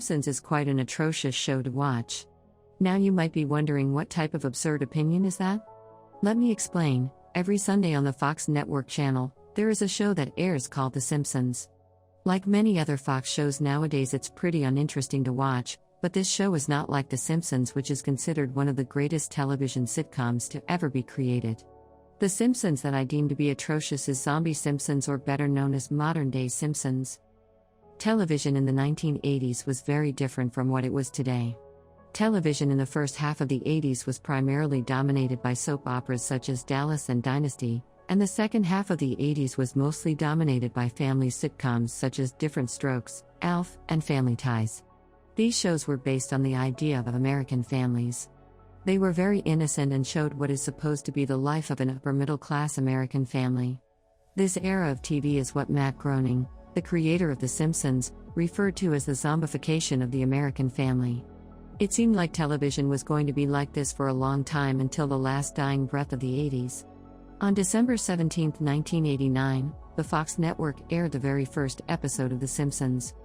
Simpsons is quite an atrocious show to watch. Now you might be wondering, what type of absurd opinion is that? Let me explain. Every Sunday on the Fox network channel, there is a show that airs called The Simpsons. Like many other Fox shows nowadays, it's pretty uninteresting to watch, but this show is not like The Simpsons, which is considered one of the greatest television sitcoms to ever be created. The Simpsons that I deem to be atrocious is Zombie Simpsons, or better known as modern-day Simpsons. Television in the 1980s was very different from what it was today. Television in the first half of the 80s was primarily dominated by soap operas such as Dallas and Dynasty, and the second half of the 80s was mostly dominated by family sitcoms such as Different Strokes, Alf, and Family Ties. These shows were based on the idea of American families. They were very innocent and showed what is supposed to be the life of an upper-middle-class American family. This era of TV is what Matt Groening, the creator of The Simpsons, referred to as the zombification of the American family. It seemed like television was going to be like this for a long time, until the last dying breath of the 80s. On December 17, 1989, the Fox network aired the very first episode of The Simpsons.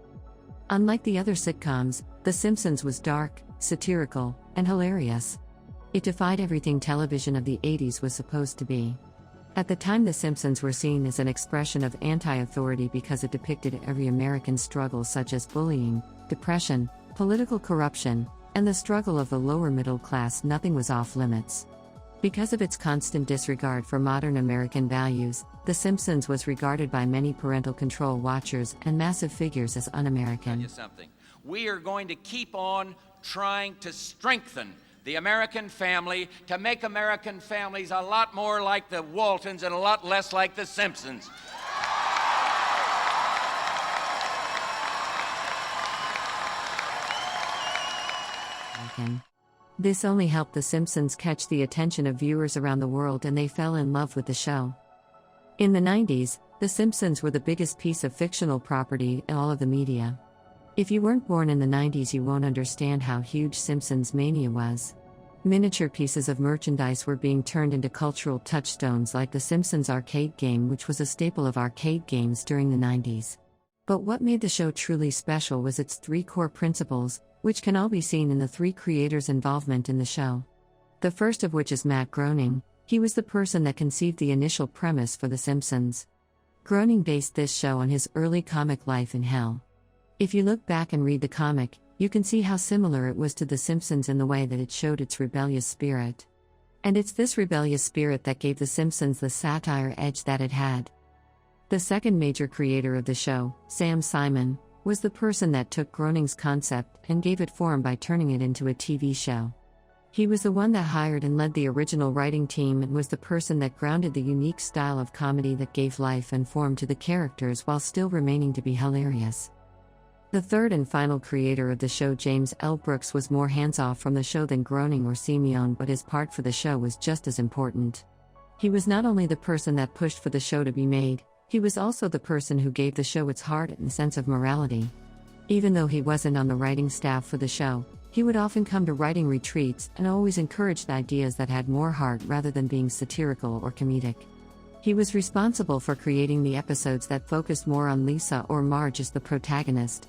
Unlike the other sitcoms, The Simpsons was dark, satirical, and hilarious. It defied everything television of the 80s was supposed to be. At the time, The Simpsons were seen as an expression of anti-authority because it depicted every American struggle, such as bullying, depression, political corruption, and the struggle of the lower middle class. Nothing was off limits. Because of its constant disregard for modern American values, The Simpsons was regarded by many parental control watchers and massive figures as un-American. I'll tell you something. We are going to keep on trying to strengthen the American family, to make American families a lot more like the Waltons and a lot less like the Simpsons. This only helped The Simpsons catch the attention of viewers around the world, and they fell in love with the show. In the 90s, The Simpsons were the biggest piece of fictional property in all of the media. If you weren't born in the 90s, you won't understand how huge Simpsons mania was. Miniature pieces of merchandise were being turned into cultural touchstones, like the Simpsons arcade game, which was a staple of arcade games during the 90s. But what made the show truly special was its three core principles, which can all be seen in the three creators' involvement in the show. The first of which is Matt Groening. He was the person that conceived the initial premise for The Simpsons. Groening based this show on his early comic Life in Hell. If you look back and read the comic, you can see how similar it was to The Simpsons in the way that it showed its rebellious spirit. And it's this rebellious spirit that gave The Simpsons the satire edge that it had. The second major creator of the show, Sam Simon, was the person that took Groening's concept and gave it form by turning it into a TV show. He was the one that hired and led the original writing team, and was the person that grounded the unique style of comedy that gave life and form to the characters while still remaining to be hilarious. The third and final creator of the show, James L. Brooks, was more hands-off from the show than Groening or Simeone, but his part for the show was just as important. He was not only the person that pushed for the show to be made, he was also the person who gave the show its heart and sense of morality. Even though he wasn't on the writing staff for the show, he would often come to writing retreats and always encouraged ideas that had more heart rather than being satirical or comedic. He was responsible for creating the episodes that focused more on Lisa or Marge as the protagonist.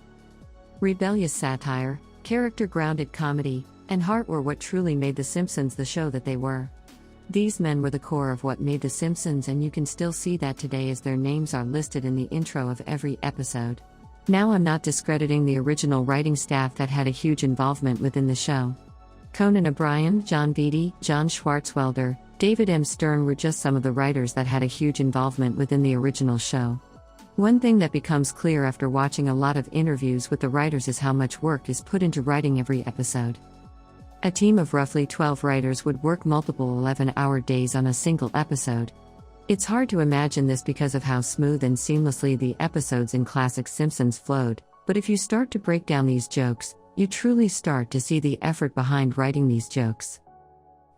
Rebellious satire, character-grounded comedy, and heart were what truly made The Simpsons the show that they were. These men were the core of what made The Simpsons, and you can still see that today as their names are listed in the intro of every episode. Now, I'm not discrediting the original writing staff that had a huge involvement within the show. Conan O'Brien, John Beatty, John Swartzwelder, David M. Stern were just some of the writers that had a huge involvement within the original show. One thing that becomes clear after watching a lot of interviews with the writers is how much work is put into writing every episode. A team of roughly 12 writers would work multiple 11-hour days on a single episode. It's hard to imagine this because of how smooth and seamlessly the episodes in classic Simpsons flowed, but if you start to break down these jokes, you truly start to see the effort behind writing these jokes.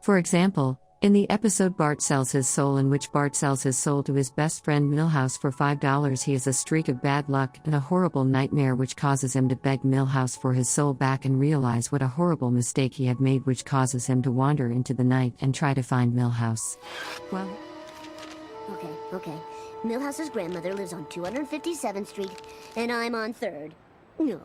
For example, in the episode Bart Sells His Soul, in which Bart sells his soul to his best friend Milhouse for $5, he has a streak of bad luck and a horrible nightmare which causes him to beg Milhouse for his soul back and realize what a horrible mistake he had made, which causes him to wander into the night and try to find Milhouse. Well, Okay. Milhouse's grandmother lives on 257th Street, and I'm on 3rd. No.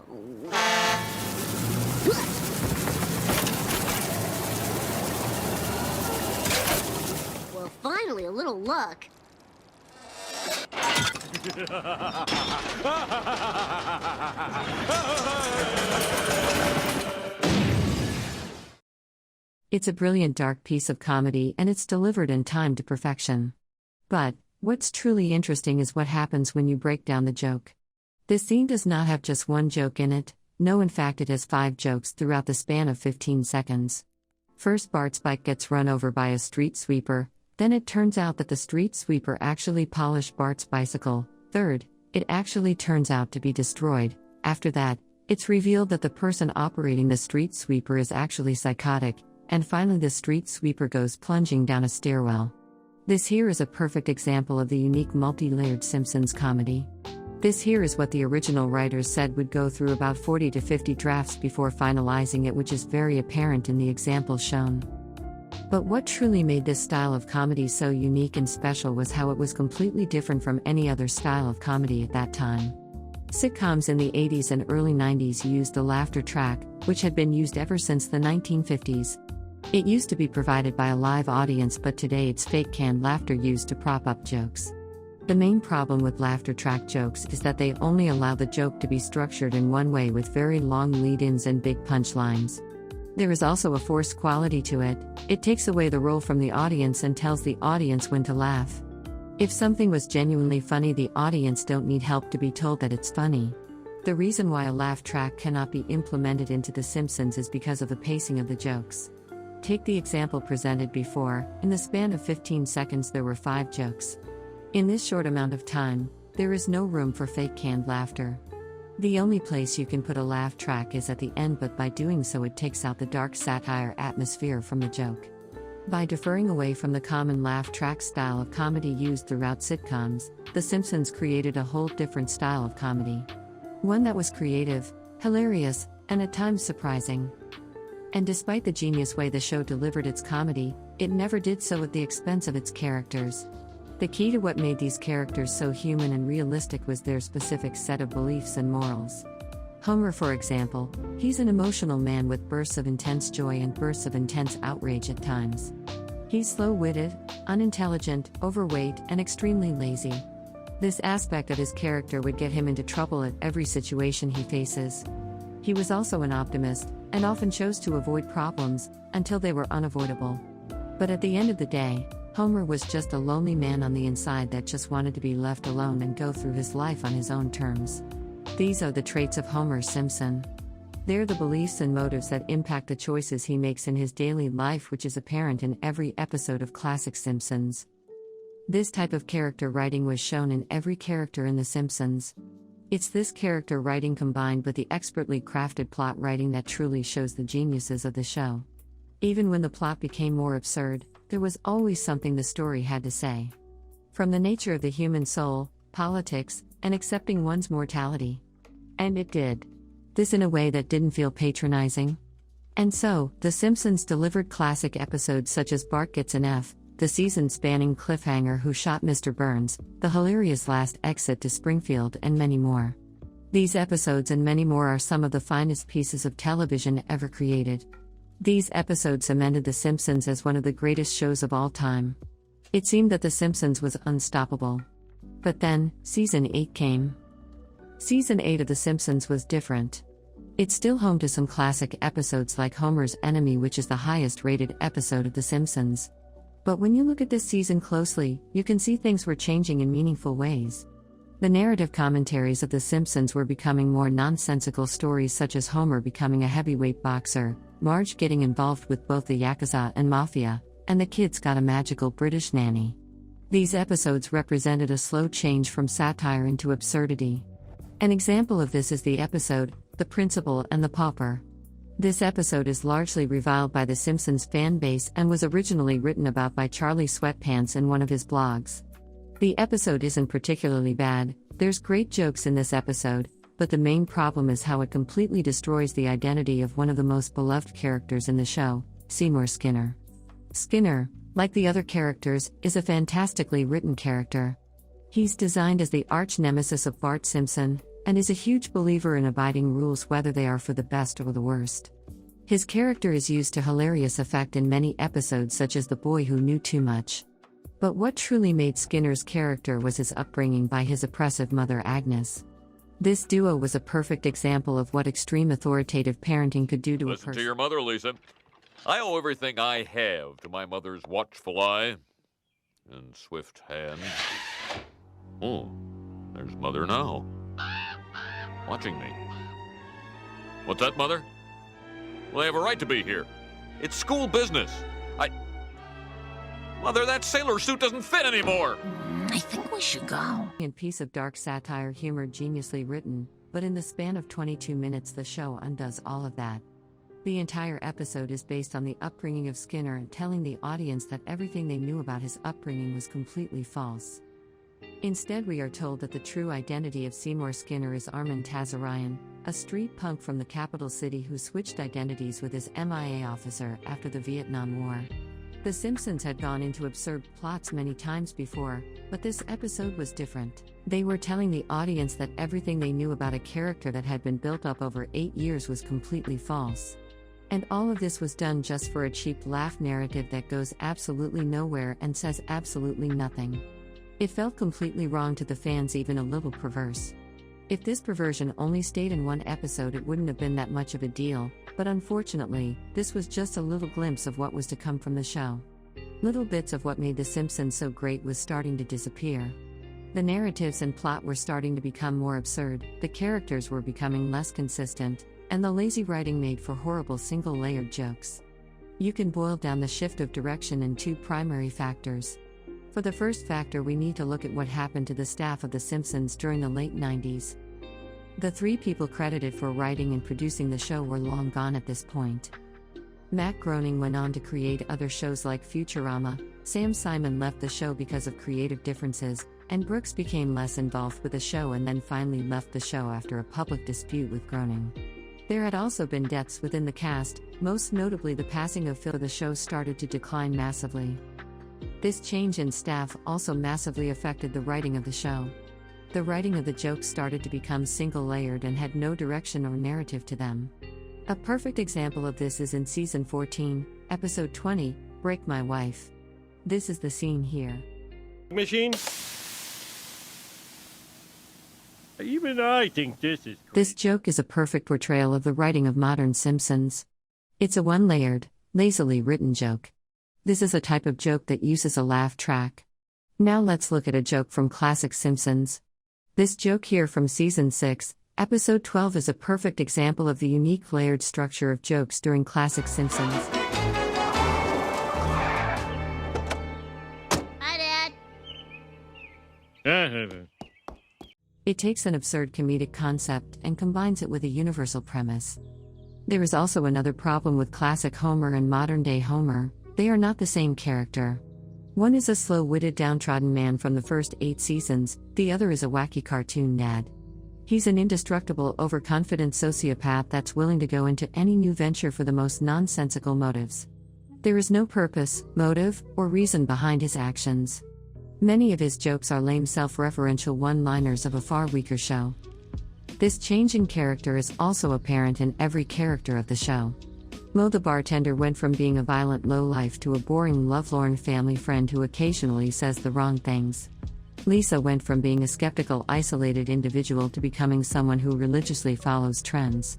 Well, finally, a little luck. It's a brilliant dark piece of comedy and it's delivered and timed to perfection. But, what's truly interesting is what happens when you break down the joke. This scene does not have just one joke in it, no, in fact, it has 5 jokes throughout the span of 15 seconds. First, Bart's bike gets run over by a street sweeper, then it turns out that the street sweeper actually polished Bart's bicycle. Third, it actually turns out to be destroyed. After that, it's revealed that the person operating the street sweeper is actually psychotic, and finally the street sweeper goes plunging down a stairwell. This here is a perfect example of the unique multi-layered Simpsons comedy. This here is what the original writers said would go through about 40 to 50 drafts before finalizing it, which is very apparent in the example shown. But what truly made this style of comedy so unique and special was how it was completely different from any other style of comedy at that time. Sitcoms in the 80s and early 90s used the laughter track, which had been used ever since the 1950s. It used to be provided by a live audience, but today it's fake canned laughter used to prop up jokes. The main problem with laughter track jokes is that they only allow the joke to be structured in one way with very long lead-ins and big punchlines. There is also a forced quality to it. It takes away the role from the audience and tells the audience when to laugh. If something was genuinely funny, the audience don't need help to be told that it's funny. The reason why a laugh track cannot be implemented into The Simpsons is because of the pacing of the jokes. Take the example presented before. In the span of 15 seconds there were 5 jokes. In this short amount of time, there is no room for fake canned laughter. The only place you can put a laugh track is at the end, but by doing so it takes out the dark satire atmosphere from the joke. By deferring away from the common laugh track style of comedy used throughout sitcoms, The Simpsons created a whole different style of comedy. One that was creative, hilarious, and at times surprising. And despite the genius way the show delivered its comedy, it never did so at the expense of its characters. The key to what made these characters so human and realistic was their specific set of beliefs and morals. Homer, for example, he's an emotional man with bursts of intense joy and bursts of intense outrage at times. He's slow-witted, unintelligent, overweight, and extremely lazy. This aspect of his character would get him into trouble at every situation he faces. He was also an optimist, and often chose to avoid problems, until they were unavoidable. But at the end of the day, Homer was just a lonely man on the inside that just wanted to be left alone and go through his life on his own terms. These are the traits of Homer Simpson. They're the beliefs and motives that impact the choices he makes in his daily life, which is apparent in every episode of classic Simpsons. This type of character writing was shown in every character in The Simpsons. It's this character writing combined with the expertly crafted plot writing that truly shows the geniuses of the show. Even when the plot became more absurd, there was always something the story had to say. From the nature of the human soul, politics, and accepting one's mortality. And it did. This in a way that didn't feel patronizing. And so, The Simpsons delivered classic episodes such as Bart Gets an F, the season-spanning cliffhanger Who Shot Mr. Burns, the hilarious last exit to Springfield, and many more. These episodes and many more are some of the finest pieces of television ever created. These episodes cemented The Simpsons as one of the greatest shows of all time. It seemed that The Simpsons was unstoppable. But then, Season 8 came. Season 8 of The Simpsons was different. It's still home to some classic episodes like Homer's Enemy, which is the highest-rated episode of The Simpsons. But when you look at this season closely, you can see things were changing in meaningful ways. The narrative commentaries of The Simpsons were becoming more nonsensical stories, such as Homer becoming a heavyweight boxer, Marge getting involved with both the Yakuza and Mafia, and the kids got a magical British nanny. These episodes represented a slow change from satire into absurdity. An example of this is the episode, The Principal and the Pauper. This episode is largely reviled by the Simpsons fan base and was originally written about by Charlie Sweatpants in one of his blogs. The episode isn't particularly bad, there's great jokes in this episode, but the main problem is how it completely destroys the identity of one of the most beloved characters in the show, Seymour Skinner. Skinner, like the other characters, is a fantastically written character. He's designed as the arch-nemesis of Bart Simpson, and is a huge believer in abiding rules whether they are for the best or the worst. His character is used to hilarious effect in many episodes such as The Boy Who Knew Too Much. But what truly made Skinner's character was his upbringing by his oppressive mother Agnes. This duo was a perfect example of what extreme authoritative parenting could do to a person. Listen to your mother, Lisa. I owe everything I have to my mother's watchful eye and swift hand. Oh, there's Mother now, watching me. What's that, Mother? Well, they have a right to be here. It's school business. Mother, that sailor suit doesn't fit anymore. I think we should go. A piece of dark satire humor geniusly written, but in the span of 22 minutes the show undoes all of that. The entire episode is based on the upbringing of Skinner and telling the audience that everything they knew about his upbringing was completely false. Instead, we are told that the true identity of Seymour Skinner is Armin Tazarian, a street punk from the capital city who switched identities with his MIA officer after the Vietnam War. The Simpsons had gone into absurd plots many times before, but this episode was different. They were telling the audience that everything they knew about a character that had been built up over 8 years was completely false. And all of this was done just for a cheap laugh narrative that goes absolutely nowhere and says absolutely nothing. It felt completely wrong to the fans, even a little perverse. If this perversion only stayed in one episode, it wouldn't have been that much of a deal, but unfortunately, this was just a little glimpse of what was to come from the show. Little bits of what made The Simpsons so great was starting to disappear. The narratives and plot were starting to become more absurd, the characters were becoming less consistent, and the lazy writing made for horrible single-layered jokes. You can boil down the shift of direction in 2 primary factors. For the first factor, we need to look at what happened to the staff of The Simpsons during the late 90s. The 3 people credited for writing and producing the show were long gone at this point. Matt Groening went on to create other shows like Futurama, Sam Simon left the show because of creative differences, and Brooks became less involved with the show and then finally left the show after a public dispute with Groening. There had also been deaths within the cast, most notably the passing of Phil. The show started to decline massively. This change in staff also massively affected the writing of the show. The writing of the jokes started to become single-layered and had no direction or narrative to them. A perfect example of this is in Season 14, Episode 20, Break My Wife. This is the scene here. Machine? Even I think this is great. This joke is a perfect portrayal of the writing of modern Simpsons. It's a one-layered, lazily written joke. This is a type of joke that uses a laugh track. Now let's look at a joke from classic Simpsons. This joke here from Season 6, Episode 12 is a perfect example of the unique layered structure of jokes during classic Simpsons. Hi, Dad. It takes an absurd comedic concept and combines it with a universal premise. There is also another problem with classic Homer and modern-day Homer. They are not the same character. One is a slow-witted, downtrodden man from the first 8 seasons, the other is a wacky cartoon dad. He's an indestructible, overconfident sociopath that's willing to go into any new venture for the most nonsensical motives. There is no purpose, motive, or reason behind his actions. Many of his jokes are lame self-referential one-liners of a far weaker show. This change in character is also apparent in every character of the show. Mo the bartender went from being a violent lowlife to a boring lovelorn family friend who occasionally says the wrong things. Lisa went from being a skeptical, isolated individual to becoming someone who religiously follows trends.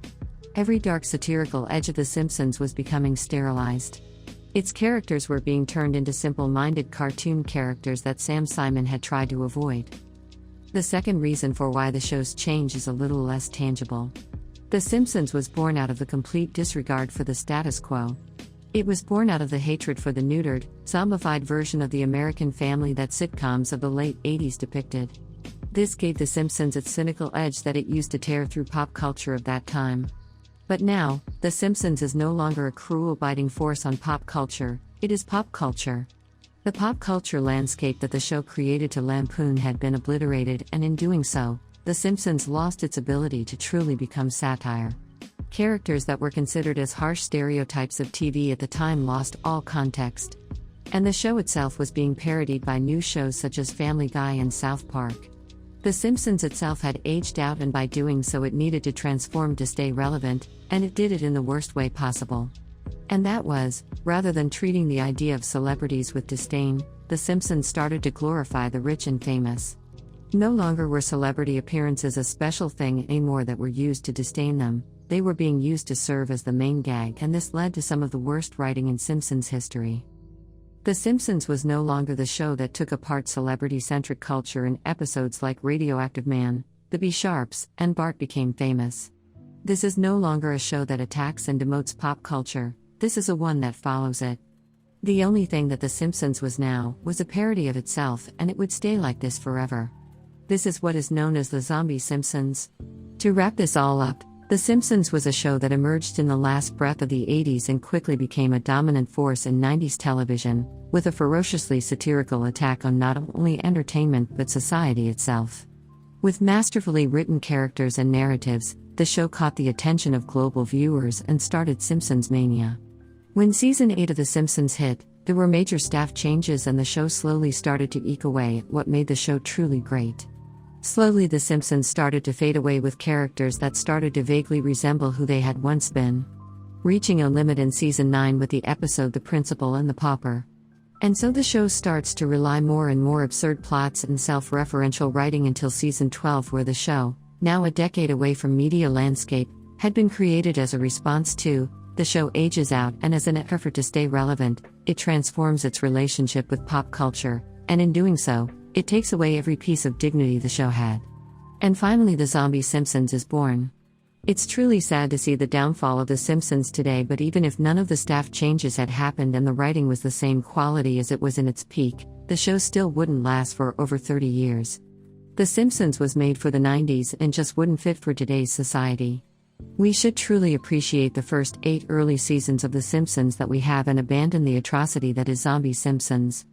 Every dark satirical edge of The Simpsons was becoming sterilized. Its characters were being turned into simple-minded cartoon characters that Sam Simon had tried to avoid. The second reason for why the show's change is a little less tangible. The Simpsons was born out of the complete disregard for the status quo. It was born out of the hatred for the neutered, zombified version of the American family that sitcoms of the late 80s depicted. This gave The Simpsons its cynical edge that it used to tear through pop culture of that time. But now, The Simpsons is no longer a cruel biting force on pop culture, it is pop culture. The pop culture landscape that the show created to lampoon had been obliterated, and in doing so, The Simpsons lost its ability to truly become satire. Characters that were considered as harsh stereotypes of TV at the time lost all context. And the show itself was being parodied by new shows such as Family Guy and South Park. The Simpsons itself had aged out, and by doing so it needed to transform to stay relevant, and it did it in the worst way possible. And that was, rather than treating the idea of celebrities with disdain, The Simpsons started to glorify the rich and famous. No longer were celebrity appearances a special thing anymore that were used to disdain them, they were being used to serve as the main gag, and this led to some of the worst writing in Simpsons history. The Simpsons was no longer the show that took apart celebrity-centric culture in episodes like Radioactive Man, The B Sharps, and Bart Became Famous. This is no longer a show that attacks and demotes pop culture, this is a one that follows it. The only thing that The Simpsons was now was a parody of itself, and it would stay like this forever. This is what is known as the Zombie Simpsons. To wrap this all up, The Simpsons was a show that emerged in the last breath of the 80s and quickly became a dominant force in 90s television, with a ferociously satirical attack on not only entertainment but society itself. With masterfully written characters and narratives, the show caught the attention of global viewers and started Simpsons mania. When season 8 of The Simpsons hit, there were major staff changes and the show slowly started to eke away at what made the show truly great. Slowly The Simpsons started to fade away with characters that started to vaguely resemble who they had once been. Reaching a limit in season 9 with the episode The Principal and the Pauper. And so the show starts to rely more and more absurd plots and self-referential writing until season 12, where the show, now a decade away from media landscape, had been created as a response to, the show ages out, and as an effort to stay relevant, it transforms its relationship with pop culture, and in doing so, it takes away every piece of dignity the show had. And finally the Zombie Simpsons is born. It's truly sad to see the downfall of The Simpsons today, but even if none of the staff changes had happened and the writing was the same quality as it was in its peak, the show still wouldn't last for over 30 years. The Simpsons was made for the 90s and just wouldn't fit for today's society. We should truly appreciate the first 8 early seasons of The Simpsons that we have and abandon the atrocity that is Zombie Simpsons.